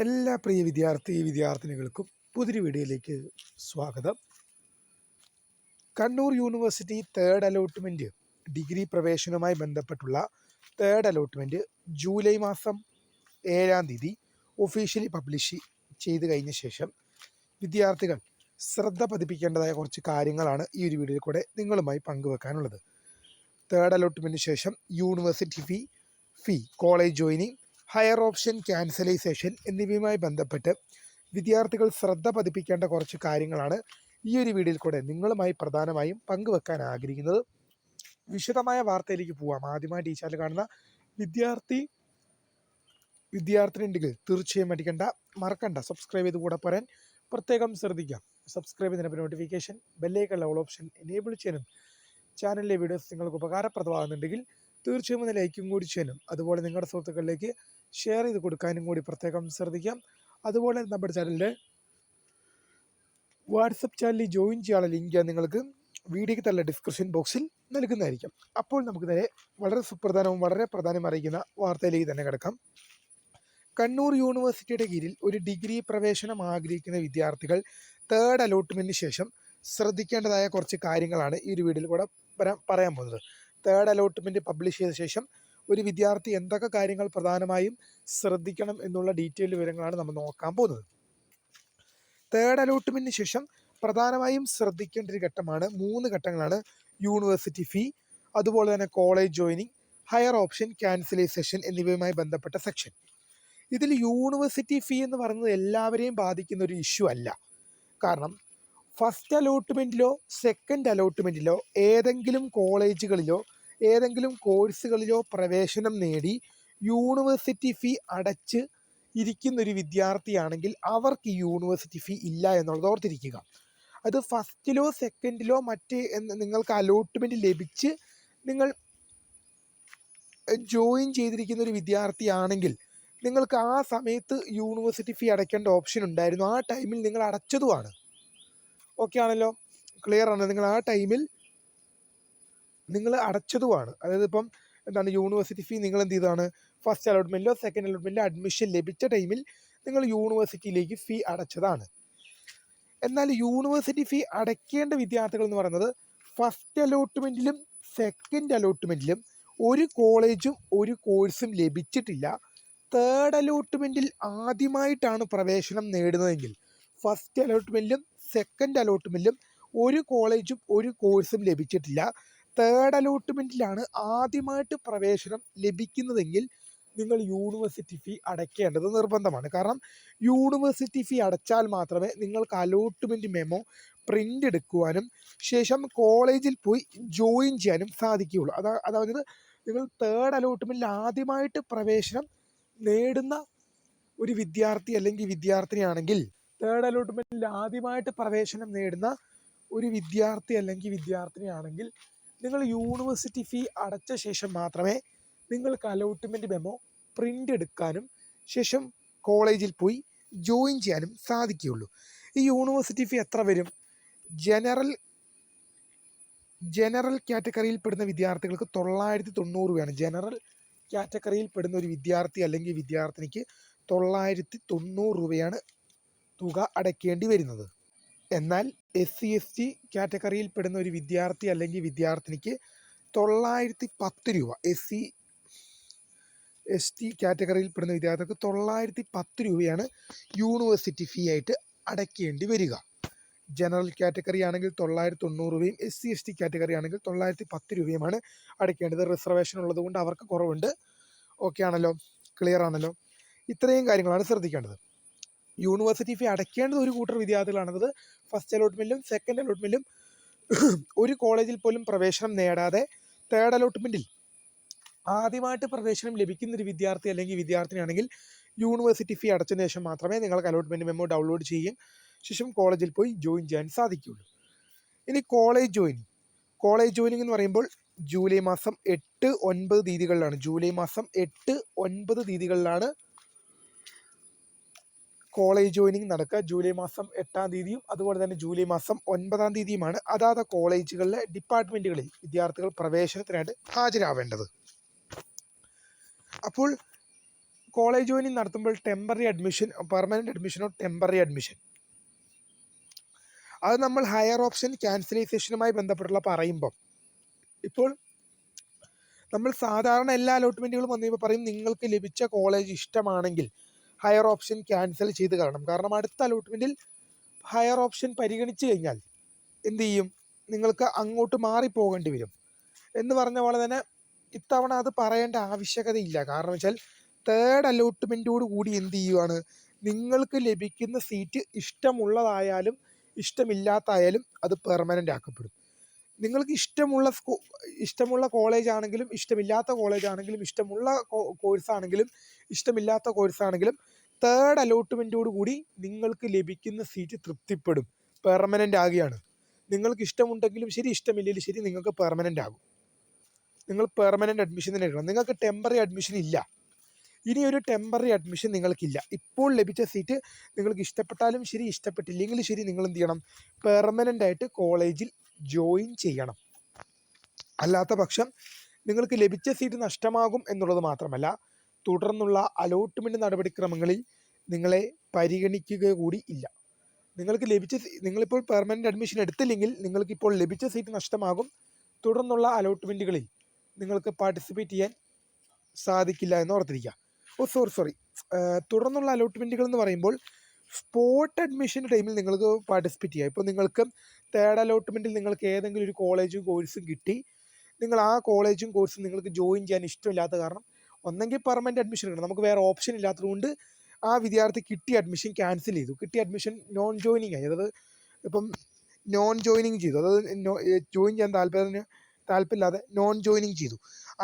എല്ലാ പ്രിയ വിദ്യാർത്ഥിനികൾക്കും പുതിയൊരു വീഡിയോയിലേക്ക് സ്വാഗതം. Kannur university third allotment degree പ്രവേശനവുമായി ബന്ധപ്പെട്ടുള്ള തേർഡ് അലോട്ട്മെൻറ്റ് ജൂലൈ മാസം 7-ാം തീയതി ഒഫീഷ്യലി പബ്ലിഷ് ചെയ്ത് കഴിഞ്ഞ ശേഷം വിദ്യാർത്ഥികൾ ശ്രദ്ധ പതിപ്പിക്കേണ്ടതായ കുറച്ച് കാര്യങ്ങളാണ് ഈ ഒരു വീഡിയോയിൽ കൂടെ നിങ്ങളുമായി പങ്കുവെക്കാനുള്ളത്. തേർഡ് അലോട്ട്മെൻറ്റിന് ശേഷം university fee, college joining, higher option cancelisation എന്നിവയുമായി ബന്ധപ്പെട്ട് വിദ്യാർത്ഥികൾ ശ്രദ്ധ പതിപ്പിക്കേണ്ട കുറച്ച് കാര്യങ്ങളാണ് ഈ ഒരു വീഡിയോയിൽ കൂടെ നിങ്ങളുമായി പ്രധാനമായും പങ്കുവെക്കാൻ ആഗ്രഹിക്കുന്നത്. വിശദമായ വാർത്തയിലേക്ക് പോവാം. ആദ്യമായി ഈ ചാനൽ കാണുന്ന വിദ്യാർത്ഥിനിയുണ്ടെങ്കിൽ തീർച്ചയായും മറക്കണ്ട സബ്സ്ക്രൈബ് ചെയ്ത് കൂടെ പറയാൻ പ്രത്യേകം ശ്രദ്ധിക്കാം. സബ്സ്ക്രൈബ് ചെയ്തതിന് notification bell icon all option enable ചെയ്യാനും ചാനലിലെ വീഡിയോസ് നിങ്ങൾക്ക് ഉപകാരപ്രദമാകുന്നുണ്ടെങ്കിൽ തീർച്ചയായും ഒന്ന് ലൈക്കും കൂടി ചെയ്യാനും അതുപോലെ നിങ്ങളുടെ സുഹൃത്തുക്കളിലേക്ക് ഷെയർ ചെയ്ത് കൊടുക്കാനും കൂടി പ്രത്യേകം ശ്രദ്ധിക്കാം. അതുപോലെ നമ്മുടെ ചാനലിൻ്റെ വാട്സപ്പ് ചാനലിൽ ജോയിൻ ചെയ്യാനുള്ള ലിങ്ക് നിങ്ങൾക്ക് വീഡിയോയ്ക്ക് തള്ള ഡിസ്ക്രിപ്ഷൻ ബോക്സിൽ നൽകുന്നതായിരിക്കും. അപ്പോൾ നമുക്ക് നേരെ വളരെ പ്രധാനവും അറിയിക്കുന്ന വാർത്തയിലേക്ക് തന്നെ കിടക്കാം. കണ്ണൂർ യൂണിവേഴ്സിറ്റിയുടെ കീഴിൽ ഒരു ഡിഗ്രി പ്രവേശനം ആഗ്രഹിക്കുന്ന വിദ്യാർത്ഥികൾ തേർഡ് അലോട്ട്മെൻറ്റിന് ശേഷം ശ്രദ്ധിക്കേണ്ടതായ കുറച്ച് കാര്യങ്ങളാണ് ഈ ഒരു വീഡിയോയിൽ കൂടെ പറയാൻ പോകുന്നത്. തേർഡ് അലോട്ട്മെൻറ്റ് പബ്ലിഷ് ചെയ്ത ശേഷം ഒരു വിദ്യാർത്ഥി എന്തൊക്കെ കാര്യങ്ങൾ പ്രധാനമായും ശ്രദ്ധിക്കണം എന്നുള്ള ഡീറ്റെയിൽ വിവരങ്ങളാണ് നമ്മൾ നോക്കാൻ പോകുന്നത്. തേർഡ് അലോട്ട്മെൻറ്റിന് ശേഷം പ്രധാനമായും ശ്രദ്ധിക്കേണ്ട ഒരു ഘട്ടമാണ് 3 ഘട്ടങ്ങളാണ്: യൂണിവേഴ്സിറ്റി ഫീ, അതുപോലെ തന്നെ college joining, higher option cancelisation എന്നിവയുമായി ബന്ധപ്പെട്ട സെക്ഷൻ. ഇതിൽ യൂണിവേഴ്സിറ്റി ഫീ എന്ന് പറയുന്നത് എല്ലാവരെയും ബാധിക്കുന്ന ഒരു ഇഷ്യൂ അല്ല. കാരണം ഫസ്റ്റ് അലോട്ട്മെൻറ്റിലോ സെക്കൻഡ് അലോട്ട്മെൻറ്റിലോ ഏതെങ്കിലും കോളേജുകളിലോ ഏതെങ്കിലും കോഴ്സുകളിലോ പ്രവേശനം നേടി യൂണിവേഴ്സിറ്റി ഫീ അടച്ച് ഇരിക്കുന്നൊരു വിദ്യാർത്ഥിയാണെങ്കിൽ അവർക്ക് ഈ യൂണിവേഴ്സിറ്റി ഫീ ഇല്ല എന്നുള്ളത് ഓർത്തിരിക്കുക. അത് ഫസ്റ്റിലോ സെക്കൻഡിലോ നിങ്ങൾക്ക് അലോട്ട്മെൻറ്റ് ലഭിച്ച് നിങ്ങൾ ജോയിൻ ചെയ്തിരിക്കുന്ന ഒരു വിദ്യാർത്ഥിയാണെങ്കിൽ നിങ്ങൾക്ക് ആ സമയത്ത് യൂണിവേഴ്സിറ്റി ഫീ അടയ്ക്കേണ്ട ഓപ്ഷൻ ഉണ്ടായിരുന്നു. ആ ടൈമിൽ നിങ്ങൾ അടച്ചതുമാണ്. ഓക്കെ ആണല്ലോ, ക്ലിയർ ആണ്. നിങ്ങൾ ആ ടൈമിൽ നിങ്ങൾ അടച്ചതുമാണ്. അതായത് ഇപ്പം യൂണിവേഴ്സിറ്റി ഫീ നിങ്ങൾ എന്ത് ചെയ്തതാണ്, ഫസ്റ്റ് അലോട്ട്മെൻറ്റിലോ സെക്കൻഡ് അലോട്ട്മെൻറ്റിലോ അഡ്മിഷൻ ലഭിച്ച ടൈമിൽ നിങ്ങൾ യൂണിവേഴ്സിറ്റിയിലേക്ക് ഫീ അടച്ചതാണ്. എന്നാൽ യൂണിവേഴ്സിറ്റി ഫീ അടയ്ക്കേണ്ട വിദ്യാർത്ഥികൾ എന്ന് പറയുന്നത് ഫസ്റ്റ് അലോട്ട്മെൻറ്റിലും സെക്കൻഡ് അലോട്ട്മെൻറ്റിലും ഒരു കോളേജും ഒരു കോഴ്സും ലഭിച്ചിട്ടില്ല, തേർഡ് അലോട്ട്മെൻറ്റിൽ ആദ്യമായിട്ടാണ് പ്രവേശനം നേടുന്നതെങ്കിൽ ഫസ്റ്റ് അലോട്ട്മെൻറ്റിലും സെക്കൻഡ് അലോട്ട്മെൻറ്റിലും ഒരു കോളേജും ഒരു കോഴ്സും ലഭിച്ചിട്ടില്ല, തേർഡ് അലോട്ട്മെൻറ്റിലാണ് ആദ്യമായിട്ട് പ്രവേശനം ലഭിക്കുന്നതെങ്കിൽ നിങ്ങൾ യൂണിവേഴ്സിറ്റി ഫീ അടയ്ക്കേണ്ടത് നിർബന്ധമാണ്. കാരണം യൂണിവേഴ്സിറ്റി ഫീ അടച്ചാൽ മാത്രമേ നിങ്ങൾക്ക് അലോട്ട്മെൻറ്റ് മെമ്മോ പ്രിൻ്റ് എടുക്കുവാനും ശേഷം കോളേജിൽ പോയി ജോയിൻ ചെയ്യാനും സാധിക്കുകയുള്ളൂ. അതായത് നിങ്ങൾ തേർഡ് അലോട്ട്മെൻറ്റിൽ ആദ്യമായിട്ട് പ്രവേശനം നേടുന്ന ഒരു വിദ്യാർത്ഥി അല്ലെങ്കിൽ വിദ്യാർത്ഥിനിയാണെങ്കിൽ തേർഡ് അലോട്ട്മെൻറ്റിൽ ആദ്യമായിട്ട് പ്രവേശനം നേടുന്ന ഒരു വിദ്യാർത്ഥി അല്ലെങ്കിൽ വിദ്യാർത്ഥിനിയാണെങ്കിൽ നിങ്ങൾ യൂണിവേഴ്സിറ്റി ഫീ അടച്ച ശേഷം മാത്രമേ നിങ്ങൾക്ക് അലോട്ട്മെൻറ്റ് മെമ്മോ പ്രിൻ്റ് എടുക്കാനും ശേഷം കോളേജിൽ പോയി ജോയിൻ ചെയ്യാനും സാധിക്കുകയുള്ളൂ. ഈ യൂണിവേഴ്സിറ്റി ഫീ എത്ര വരും? ജനറൽ കാറ്റഗറിയിൽ പെടുന്ന വിദ്യാർത്ഥികൾക്ക് 990 രൂപയാണ്. ജനറൽ കാറ്റഗറിയിൽ പെടുന്ന ഒരു വിദ്യാർത്ഥി അല്ലെങ്കിൽ വിദ്യാർത്ഥിനിക്ക് 990 രൂപയാണ് തുക അടയ്ക്കേണ്ടി വരുന്നത്. എന്നാൽ SC/ST കാറ്റഗറിയിൽ പെടുന്ന ഒരു വിദ്യാർത്ഥി അല്ലെങ്കിൽ വിദ്യാർത്ഥിനിക്ക് 910 രൂപ, SC/ST കാറ്റഗറിയിൽ പെടുന്ന വിദ്യാർത്ഥികൾക്ക് 910 രൂപയാണ് യൂണിവേഴ്സിറ്റി ഫീ ആയിട്ട് അടയ്ക്കേണ്ടി വരിക. ജനറൽ കാറ്റഗറി ആണെങ്കിൽ 990 രൂപയും SC/ST കാറ്റഗറി ആണെങ്കിൽ 910 രൂപയുമാണ് അടയ്ക്കേണ്ടത്. റിസർവേഷൻ ഉള്ളത് കൊണ്ട് അവർക്ക് കുറവുണ്ട്. ഓക്കെ ആണല്ലോ, ക്ലിയർ ആണല്ലോ. ഇത്രയും കാര്യങ്ങളാണ് ശ്രദ്ധിക്കേണ്ടത്. യൂണിവേഴ്സിറ്റി ഫീ അടയ്ക്കേണ്ടത് ഒരു കൂട്ടർ വിദ്യാർത്ഥികളാണത് ഫസ്റ്റ് അലോട്ട്മെൻറ്റിലും സെക്കൻഡ് അലോട്ട്മെൻറ്റിലും ഒരു കോളേജിൽ പോലും പ്രവേശനം നേടാതെ തേർഡ് അലോട്ട്മെൻറ്റിൽ ആദ്യമായിട്ട് പ്രവേശനം ലഭിക്കുന്നൊരു വിദ്യാർത്ഥി അല്ലെങ്കിൽ വിദ്യാർത്ഥിനിയാണെങ്കിൽ യൂണിവേഴ്സിറ്റി ഫീ അടച്ചതിന് ശേഷം മാത്രമേ നിങ്ങൾക്ക് അലോട്ട്മെൻറ്റ് മെമ്മോ ഡൗൺലോഡ് ചെയ്യുകയും ശേഷം കോളേജിൽ പോയി ജോയിൻ ചെയ്യാൻ സാധിക്കുകയുള്ളൂ. ഇനി കോളേജ് ജോയിനിങ് എന്ന് പറയുമ്പോൾ ജൂലൈ മാസം 8-9 തീയതികളിലാണ് കോളേജ് ജോയിനിങ് നടക്കുക. ജൂലൈ മാസം 8-ാം തീയതിയും അതുപോലെ തന്നെ ജൂലൈ മാസം 9-ാം തീയതിയുമാണ് അതാത് കോളേജുകളിലെ ഡിപ്പാർട്ട്മെൻറ്റുകളിൽ വിദ്യാർത്ഥികൾ പ്രവേശനത്തിനായിട്ട് ഹാജരാവേണ്ടത്. അപ്പോൾ കോളേജ് ജോയിനിങ് നടത്തുമ്പോൾ ടെമ്പററി അഡ്മിഷൻ, പെർമനൻറ്റ് അഡ്മിഷനോ ടെമ്പററി അഡ്മിഷൻ, അത് നമ്മൾ ഹയർ ഓപ്ഷൻ ക്യാൻസലൈസേഷനുമായി ബന്ധപ്പെട്ടുള്ള പറയുമ്പം, ഇപ്പോൾ നമ്മൾ സാധാരണ എല്ലാ അലോട്ട്മെൻറ്റുകളും വന്നു കഴിയുമ്പോൾ പറയും നിങ്ങൾക്ക് ലഭിച്ച കോളേജ് ഇഷ്ടമാണെങ്കിൽ ഹയർ ഓപ്ഷൻ ക്യാൻസൽ ചെയ്ത് കാണണം. കാരണം അടുത്ത അലോട്ട്മെൻറ്റിൽ ഹയർ ഓപ്ഷൻ പരിഗണിച്ച് കഴിഞ്ഞാൽ എന്ത് ചെയ്യും, നിങ്ങൾക്ക് അങ്ങോട്ട് മാറിപ്പോകേണ്ടി വരും എന്ന് പറഞ്ഞ പോലെ തന്നെ ഇത്തവണ അത് പറയേണ്ട ആവശ്യകതയില്ല. കാരണം വെച്ചാൽ തേർഡ് അലോട്ട്മെൻറ്റോട് കൂടി എന്ത് ചെയ്യുവാണ്, നിങ്ങൾക്ക് ലഭിക്കുന്ന സീറ്റ് ഇഷ്ടമുള്ളതായാലും ഇഷ്ടമില്ലാത്തായാലും അത് പെർമനൻ്റ് ആക്കപ്പെടും. നിങ്ങൾക്ക് ഇഷ്ടമുള്ള കോളേജ് ആണെങ്കിലും ഇഷ്ടമില്ലാത്ത കോളേജ് ആണെങ്കിലും ഇഷ്ടമുള്ള കോഴ്സാണെങ്കിലും ഇഷ്ടമില്ലാത്ത കോഴ്സാണെങ്കിലും തേർഡ് അലോട്ട്മെൻറ്റോട് കൂടി നിങ്ങൾക്ക് ലഭിക്കുന്ന സീറ്റ് തൃപ്തിപ്പെടും, പെർമനൻ്റ് ആകുകയാണ്. നിങ്ങൾക്ക് ഇഷ്ടമുണ്ടെങ്കിലും ശരി ഇഷ്ടമില്ലെങ്കിലും ശരി നിങ്ങൾക്ക് പെർമനൻ്റ് ആകും. നിങ്ങൾ പെർമനൻ്റ് അഡ്മിഷൻ തന്നെ എടുക്കണം. നിങ്ങൾക്ക് ടെമ്പററി അഡ്മിഷൻ ഇല്ല. ഇനി ഒരു ടെമ്പററി അഡ്മിഷൻ നിങ്ങൾക്കില്ല. ഇപ്പോൾ ലഭിച്ച സീറ്റ് നിങ്ങൾക്ക് ഇഷ്ടപ്പെട്ടാലും ശരി ഇഷ്ടപ്പെട്ടില്ലെങ്കിലും ശരി നിങ്ങൾ എന്ത് ചെയ്യണം, പെർമനൻ്റ് ആയിട്ട് കോളേജിൽ ജോയിൻ ചെയ്യണം. അല്ലാത്ത പക്ഷം നിങ്ങൾക്ക് ലഭിച്ച സീറ്റ് നഷ്ടമാകും എന്നുള്ളത് മാത്രമല്ല, തുടർന്നുള്ള അലോട്ട്മെൻറ്റ് നടപടിക്രമങ്ങളിൽ നിങ്ങളെ പരിഗണിക്കുക കൂടി ഇല്ല. നിങ്ങളിപ്പോൾ പെർമനൻ്റ് അഡ്മിഷൻ എടുത്തില്ലെങ്കിൽ നിങ്ങൾക്കിപ്പോൾ ലഭിച്ച സീറ്റ് നഷ്ടമാകും. തുടർന്നുള്ള അലോട്ട്മെൻറ്റുകളിൽ നിങ്ങൾക്ക് പാർട്ടിസിപ്പേറ്റ് ചെയ്യാൻ സാധിക്കില്ല എന്ന് ഓർത്തിരിക്കുക. സോറി തുടർന്നുള്ള അലോട്ട്മെൻറ്റുകൾ എന്ന് പറയുമ്പോൾ സ്പോട്ട് അഡ്മിഷൻ്റെ ടൈമിൽ നിങ്ങൾക്ക് പാർട്ടിസിപ്പേറ്റ് ചെയ്യാം. ഇപ്പോൾ നിങ്ങൾക്ക് തേർഡ് അലോട്ട്മെൻറ്റിൽ നിങ്ങൾക്ക് ഏതെങ്കിലും ഒരു കോളേജും കോഴ്സും കിട്ടി, നിങ്ങൾ ആ കോളേജും കോഴ്സും നിങ്ങൾക്ക് ജോയിൻ ചെയ്യാൻ ഇഷ്ടമില്ലാത്ത കാരണം ഒന്നെങ്കിൽ പെർമനൻ്റ് അഡ്മിഷൻ എടുക്കണം, നമുക്ക് വേറെ ഓപ്ഷൻ ഇല്ലാത്തതുകൊണ്ട് ആ വിദ്യാർത്ഥി കിട്ടിയ അഡ്മിഷൻ ക്യാൻസൽ ചെയ്തു, കിട്ടിയ അഡ്മിഷൻ നോൺ ജോയിനിങ് ആയി, അതായത് ഇപ്പം നോൺ ജോയിനിങ് ചെയ്തു, അതായത് ജോയിൻ ചെയ്യാൻ താല്പര്യമില്ലാതെ നോൺ ജോയിനിങ് ചെയ്തു.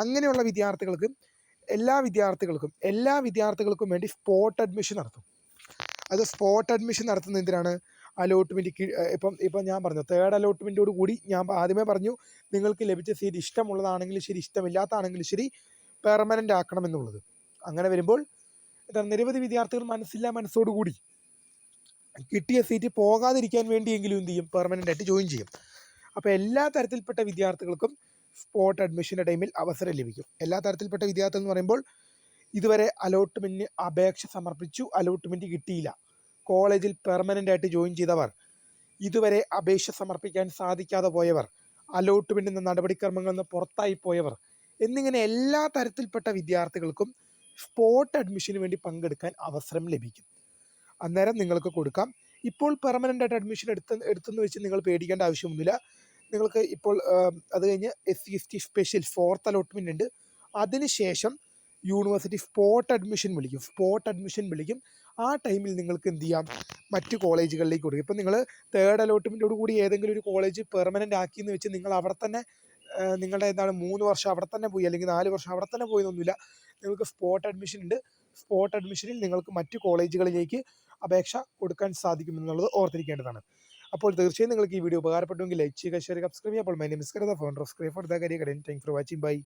അങ്ങനെയുള്ള വിദ്യാർത്ഥികൾക്ക് എല്ലാ വിദ്യാർത്ഥികൾക്കും വേണ്ടി സ്പോട്ട് അഡ്മിഷൻ നടത്തും. അത് സ്പോട്ട് അഡ്മിഷൻ നടത്തുന്നത് എന്തിനാണ്, അലോട്ട്മെൻറ്റ് ഇപ്പം ഞാൻ പറഞ്ഞു തേർഡ് അലോട്ട്മെൻറ്റോട് കൂടി ഞാൻ ആദ്യമേ പറഞ്ഞു നിങ്ങൾക്ക് ലഭിച്ച സീറ്റ് ഇഷ്ടമുള്ളതാണെങ്കിലും ശരി ഇഷ്ടമില്ലാത്തതാണെങ്കിലും ശരി പെർമനൻ്റ് ആക്കണം എന്നുള്ളത്. അങ്ങനെ വരുമ്പോൾ നിരവധി വിദ്യാർത്ഥികൾ മനസ്സോടുകൂടി കിട്ടിയ സീറ്റ് പോകാതിരിക്കാൻ വേണ്ടിയെങ്കിലും എന്ത് ചെയ്യും, പെർമനൻ്റ് ആയിട്ട് ജോയിൻ ചെയ്യും. അപ്പോൾ എല്ലാ തരത്തിൽപ്പെട്ട വിദ്യാർത്ഥികൾക്കും സ്പോട്ട് അഡ്മിഷൻ്റെ ടൈമിൽ അവസരം ലഭിക്കും. എല്ലാ തരത്തിൽപ്പെട്ട വിദ്യാർത്ഥികൾ എന്ന് പറയുമ്പോൾ ഇതുവരെ അലോട്ട്മെൻറ്റിന് അപേക്ഷ സമർപ്പിച്ചു, അലോട്ട്മെൻറ്റ് കിട്ടിയില്ല, കോളേജിൽ പെർമനൻ്റ് ആയിട്ട് ജോയിൻ ചെയ്തവർ, ഇതുവരെ അപേക്ഷ സമർപ്പിക്കാൻ സാധിക്കാതെ പോയവർ, അലോട്ട്മെൻറ്റിൻ്റെ നടപടിക്രമങ്ങളിൽ നിന്ന് പുറത്തായി പോയവർ എന്നിങ്ങനെ എല്ലാ തരത്തിൽപ്പെട്ട വിദ്യാർത്ഥികൾക്കും സ്പോട്ട് അഡ്മിഷന് വേണ്ടി പങ്കെടുക്കാൻ അവസരം ലഭിക്കും. അന്നേരം നിങ്ങൾക്ക് കൊടുക്കാം. ഇപ്പോൾ പെർമനൻ്റ് ആയിട്ട് അഡ്മിഷൻ എടുത്തെന്ന് വെച്ച് നിങ്ങൾ പേടിക്കേണ്ട ആവശ്യമൊന്നുമില്ല. നിങ്ങൾക്ക് ഇപ്പോൾ അത് കഴിഞ്ഞ് SC/ST സ്പെഷ്യൽ 4th അലോട്ട്മെൻ്റ് ഉണ്ട്. അതിനുശേഷം യൂണിവേഴ്സിറ്റി സ്പോട്ട് അഡ്മിഷൻ വിളിക്കും. ആ ടൈമിൽ നിങ്ങൾക്ക് എന്ത് ചെയ്യാം, മറ്റ് കോളേജുകളിലേക്ക് കൊടുക്കും. ഇപ്പം നിങ്ങൾ തേർഡ് അലോട്ട്മെൻറ്റോട് കൂടി ഏതെങ്കിലും ഒരു കോളേജ് പെർമനൻ്റ് ആക്കിയെന്ന് വെച്ച് നിങ്ങൾ അവിടെ തന്നെ നിങ്ങളുടെ 3 വർഷം അവിടെ തന്നെ പോയി അല്ലെങ്കിൽ 4 വർഷം അവിടെ തന്നെ പോയെന്നൊന്നുമില്ല. നിങ്ങൾക്ക് സ്പോട്ട് അഡ്മിഷൻ ഉണ്ട്. സ്പോട്ട് അഡ്മിഷനിൽ നിങ്ങൾക്ക് മറ്റ് കോളേജുകളിലേക്ക് അപേക്ഷ കൊടുക്കാൻ സാധിക്കുമെന്നുള്ളത് ഓർത്തിരിക്കേണ്ടതാണ്. അപ്പോൾ തീർച്ചയായും നിങ്ങൾക്ക് ഈ വീഡിയോ ഉപകാരപ്പെട്ടുവെങ്കിൽ ലൈക്ക് ചെയ്യുക, ഷെയർ ചെയ്യുക, സബ്സ്ക്രൈബ് ചെയ്യുക. അപ്പോൾ my name is Karada, founder of scribe for the career guidance. Thanks for watching. By.